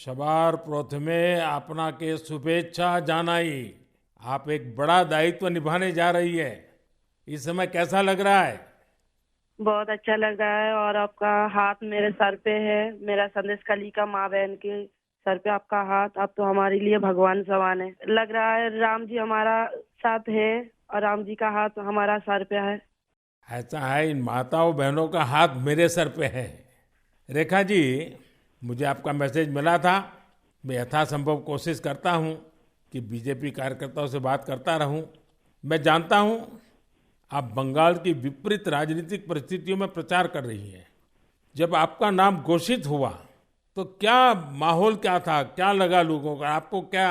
सवार प्रथमे अपना के शुभेच्छा जानाई। आप एक बड़ा दायित्व निभाने जा रही है। इस समय कैसा लग रहा है? बहुत अच्छा लग रहा है और आपका हाथ मेरे सर पे है। मेरा संदेश कली का माँ बहन के सर पे आपका हाथ, आप तो हमारे लिए भगवान समान है। लग रहा है राम जी हमारा साथ है और राम जी का हाथ हमारा सर पे है। ऐसा है, इन माताओं बहनों का हाथ मेरे सर पे है। रेखा जी, मुझे आपका मैसेज मिला था। मैं यथासंभव कोशिश करता हूं कि बीजेपी कार्यकर्ताओं से बात करता रहूं। मैं जानता हूं आप बंगाल की विपरीत राजनीतिक परिस्थितियों में प्रचार कर रही हैं। जब आपका नाम घोषित हुआ तो क्या माहौल क्या था, क्या लगा लोगों का? आपको क्या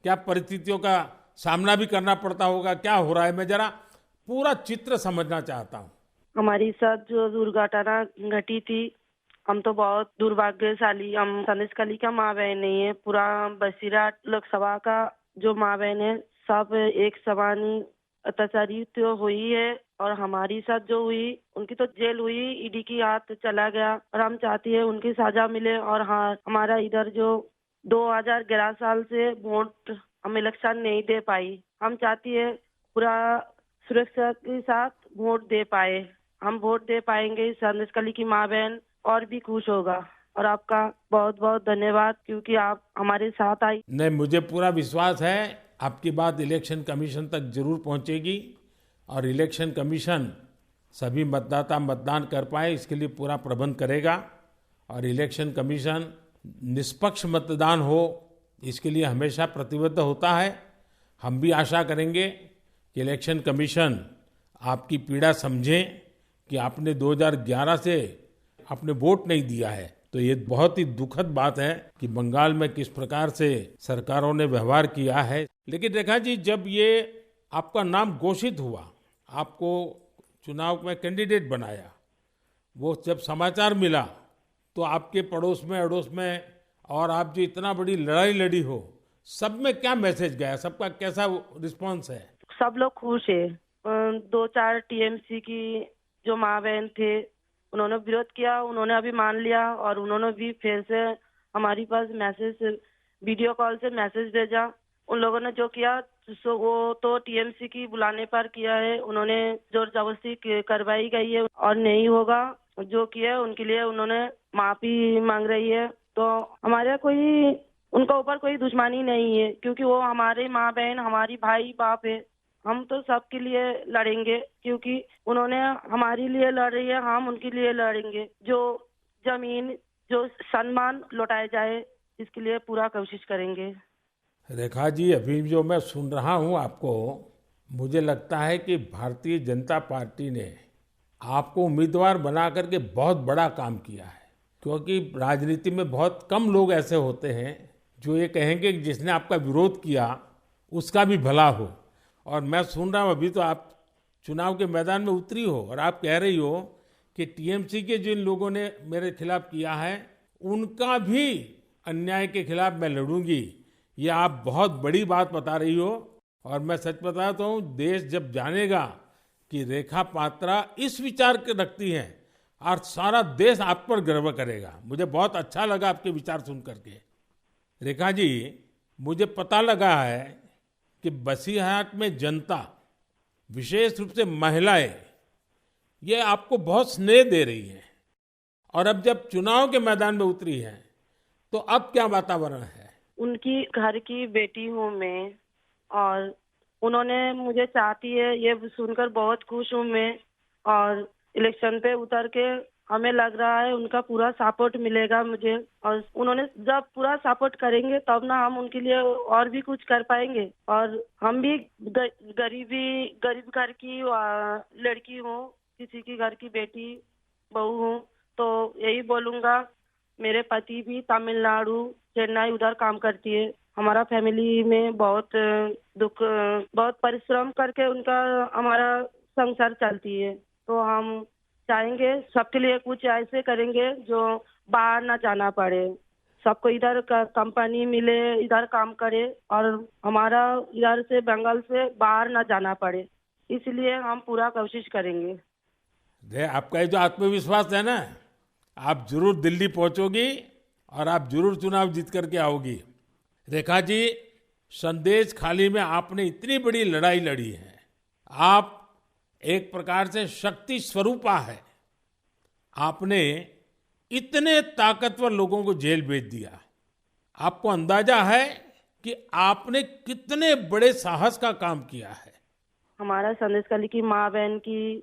क्या परिस्थितियों का सामना भी करना पड़ता होगा? क्या हो रहा है, मैं जरा पूरा चित्र समझना चाहता हूँ। हमारी साथ जो दुर्घटना घटी थी, हम तो बहुत दुर्भाग्यशाली, हम संदेश कली का माँ बहन नहीं है। पूरा बसीरा लोकसभा का जो माँ बहन है सब एक समान ही अत्याचारी तो हुई है। और हमारी साथ जो हुई उनकी तो जेल हुई, ईडी की हाथ चला गया और हम चाहती है उनकी सजा मिले। और हाँ, हमारा इधर जो 2011 साल से वोट हम इलेक्शन नहीं दे पाई, हम चाहती है पूरा सुरक्षा के साथ वोट दे पाए। हम वोट दे पाएंगे, संदेश कली की माँ बहन और भी खुश होगा। और आपका बहुत बहुत धन्यवाद क्योंकि आप हमारे साथ आई। नहीं, मुझे पूरा विश्वास है आपकी बात इलेक्शन कमीशन तक जरूर पहुंचेगी और इलेक्शन कमीशन सभी मतदाता मतदान कर पाए इसके लिए पूरा प्रबंध करेगा। और इलेक्शन कमीशन निष्पक्ष मतदान हो इसके लिए हमेशा प्रतिबद्ध होता है। हम भी आशा करेंगे कि इलेक्शन कमीशन आपकी पीड़ा समझे कि आपने 2011 से आपने वोट नहीं दिया है। तो ये बहुत ही दुखद बात है कि बंगाल में किस प्रकार से सरकारों ने व्यवहार किया है। लेकिन रेखा जी, जब ये आपका नाम घोषित हुआ, आपको चुनाव में कैंडिडेट बनाया, वो जब समाचार मिला तो आपके पड़ोस में अड़ोस में और आप जो इतना बड़ी लड़ाई लड़ी हो, सब में क्या मैसेज गया? सबका कैसा रिस्पॉन्स है? सब लोग खुश है। दो चार टीएमसी की जो माँ बहन थे उन्होंने विरोध किया, उन्होंने अभी मान लिया और उन्होंने भी फिर से हमारी पास मैसेज, वीडियो कॉल से मैसेज भेजा। उन लोगों ने जो किया सो वो तो टीएमसी की बुलाने पर किया है, उन्होंने जोर जबरदस्ती करवाई गई है और नहीं होगा। जो किया है उनके लिए उन्होंने माफी मांग रही है। तो हमारे कोई उनका ऊपर कोई दुश्मनी नहीं है क्योंकि वो हमारे माँ बहन, हमारी भाई बाप है। हम तो सबके लिए लड़ेंगे क्योंकि उन्होंने हमारे लिए लड़ रही है, हम उनके लिए लड़ेंगे। जो जमीन, जो सम्मान लौटाया जाए इसके लिए पूरा कोशिश करेंगे। रेखा जी, अभी जो मैं सुन रहा हूं आपको, मुझे लगता है कि भारतीय जनता पार्टी ने आपको उम्मीदवार बना करके बहुत बड़ा काम किया है। क्योंकि राजनीति में बहुत कम लोग ऐसे होते हैं जो ये कहेंगे कि जिसने आपका विरोध किया उसका भी भला हो। और मैं सुन रहा हूँ अभी तो आप चुनाव के मैदान में उतरी हो और आप कह रही हो कि टीएमसी के जिन लोगों ने मेरे खिलाफ किया है उनका भी अन्याय के खिलाफ मैं लड़ूंगी। ये आप बहुत बड़ी बात बता रही हो। और मैं सच बताता हूँ, देश जब जानेगा कि रेखा पात्रा इस विचार के रखती हैं और सारा देश आप पर गर्व करेगा। मुझे बहुत अच्छा लगा आपके विचार सुन करके। रेखा जी, मुझे पता लगा है कि बसीरहाट में जनता, विशेष रूप से महिलाएं, ये आपको बहुत स्नेह दे रही हैं। और अब जब चुनाव के मैदान में उतरी हैं तो अब क्या वातावरण है? उनकी घर की बेटी हूँ मैं और उन्होंने मुझे चाहती है, ये सुनकर बहुत खुश हूँ मैं। और इलेक्शन पे उतर के हमें लग रहा है उनका पूरा सपोर्ट मिलेगा मुझे। और उन्होंने जब पूरा सपोर्ट करेंगे तब ना हम उनके लिए और भी कुछ कर पाएंगे। और हम भी गरीब घर की लड़की हूँ, किसी की घर की बेटी बहू हूँ। तो यही बोलूंगा, मेरे पति भी तमिलनाडु, चेन्नई उधर काम करती है। हमारा फैमिली में बहुत बहुत परिश्रम करके उनका हमारा संसार चलती है। तो हम चाहेंगे सबके लिए कुछ ऐसे करेंगे जो बाहर ना जाना पड़े, सबको इधर कंपनी मिले, इधर काम करे और हमारा इधर से बंगाल से बाहर ना जाना पड़े। इसलिए हम पूरा कोशिश करेंगे। आपका ये जो आत्मविश्वास है ना, आप जरूर दिल्ली पहुंचोगी और आप जरूर चुनाव जीत करके आओगी। रेखा जी, संदेश खाली में आपने इतनी बड़ी लड़ाई लड़ी है। आप एक प्रकार से शक्ति स्वरूपा है। आपने इतने ताकतवर लोगों को जेल भेज दिया। आपको अंदाजा है कि आपने कितने बड़े साहस का काम किया है। हमारा संदेश खाली की माँ बहन की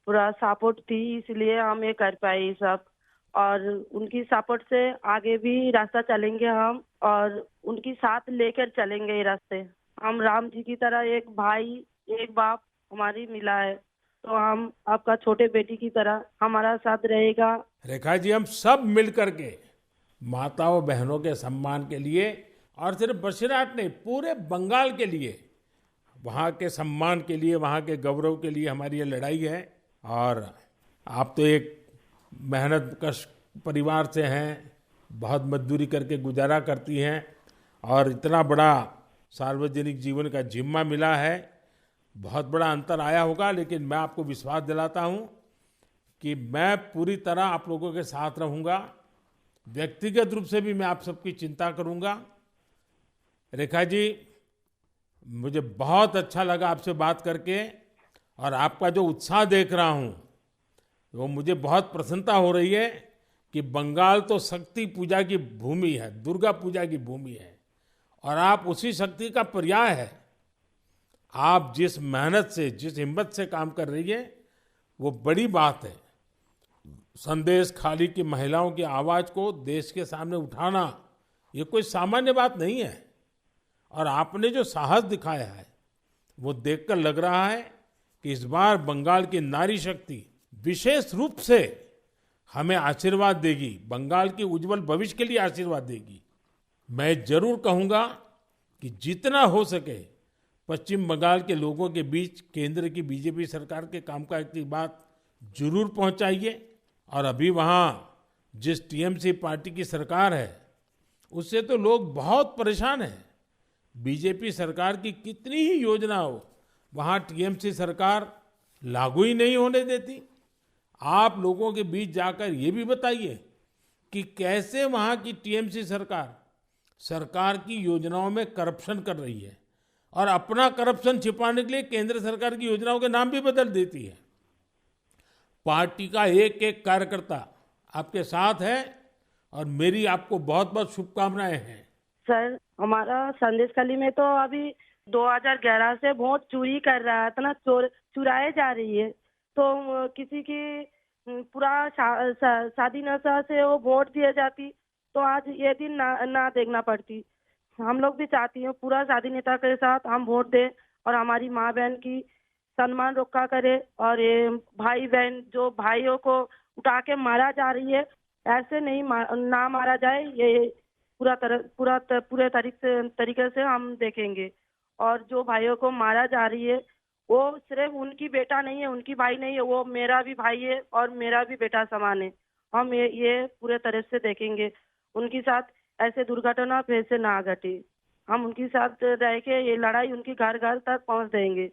पूरा सपोर्ट थी, इसलिए हम ये कर पाए ये सब। और उनकी सपोर्ट से आगे भी रास्ता चलेंगे हम, और उनकी साथ लेकर चलेंगे ये रास्ते। हम राम जी की तरह एक भाई एक बाप हमारी मिला है, तो हम आपका छोटे बेटी की तरह हमारा साथ रहेगा। रेखा जी, हम सब मिल करके माताओं बहनों के सम्मान के लिए, और सिर्फ बसीरहाट नहीं, पूरे बंगाल के लिए, वहाँ के सम्मान के लिए, वहाँ के गौरव के लिए हमारी ये लड़ाई है। और आप तो एक मेहनत कश परिवार से हैं, बहुत मजदूरी करके गुजारा करती हैं, और इतना बड़ा सार्वजनिक जीवन का जिम्मा मिला है। बहुत बड़ा अंतर आया होगा, लेकिन मैं आपको विश्वास दिलाता हूँ कि मैं पूरी तरह आप लोगों के साथ रहूँगा। व्यक्तिगत रूप से भी मैं आप सबकी चिंता करूँगा। रेखा जी, मुझे बहुत अच्छा लगा आपसे बात करके, और आपका जो उत्साह देख रहा हूँ वो मुझे बहुत प्रसन्नता हो रही है कि बंगाल तो शक्ति पूजा की भूमि है, दुर्गा पूजा की भूमि है, और आप उसी शक्ति का पर्याय है। आप जिस मेहनत से, जिस हिम्मत से काम कर रही है, वो बड़ी बात है। संदेश खाली की महिलाओं की आवाज को देश के सामने उठाना ये कोई सामान्य बात नहीं है। और आपने जो साहस दिखाया है वो देखकर लग रहा है कि इस बार बंगाल की नारी शक्ति विशेष रूप से हमें आशीर्वाद देगी, बंगाल के उज्जवल भविष्य के लिए आशीर्वाद देगी। मैं जरूर कहूंगा कि जितना हो सके पश्चिम बंगाल के लोगों के बीच केंद्र की बीजेपी सरकार के कामकाज की बात जरूर पहुंचाइए। और अभी वहाँ जिस टीएमसी पार्टी की सरकार है उससे तो लोग बहुत परेशान हैं। बीजेपी सरकार की कितनी ही योजना हो, वहाँ टीएमसी सरकार लागू ही नहीं होने देती। आप लोगों के बीच जाकर ये भी बताइए कि कैसे वहाँ की टीएमसी सरकार की योजनाओं में करप्शन कर रही है, और अपना करप्शन छिपाने के लिए केंद्र सरकार की योजनाओं के नाम भी बदल देती है। पार्टी का एक एक कार्यकर्ता आपके साथ है, और मेरी आपको बहुत बहुत शुभकामनाएं हैं। सर, हमारा संदेश खाली में तो अभी 2011 से वोट चोरी कर रहा है, इतना चुराए जा रही है। तो किसी की पूरा शादी नशा से वो वोट दिए जाती, तो आज ये दिन ना देखना पड़ती। हम लोग भी चाहती हैं पूरा शादी नेता के साथ हम वोट दें, और हमारी माँ बहन की सम्मान रक्षा करे। और ये भाई बहन जो भाइयों को उठा के मारा जा रही है, ऐसे नहीं ना मारा जाए, ये पूरे तरीके से हम देखेंगे। और जो भाइयों को मारा जा रही है वो सिर्फ उनकी बेटा नहीं है, उनकी भाई नहीं है, वो मेरा भी भाई है और मेरा भी बेटा समान है। हम ये पूरे तरह से देखेंगे, उनके साथ ऐसे दुर्घटना फिर से ना घटे। हम उनके साथ रह के ये लड़ाई उनकी घर घर तक पहुंच देंगे।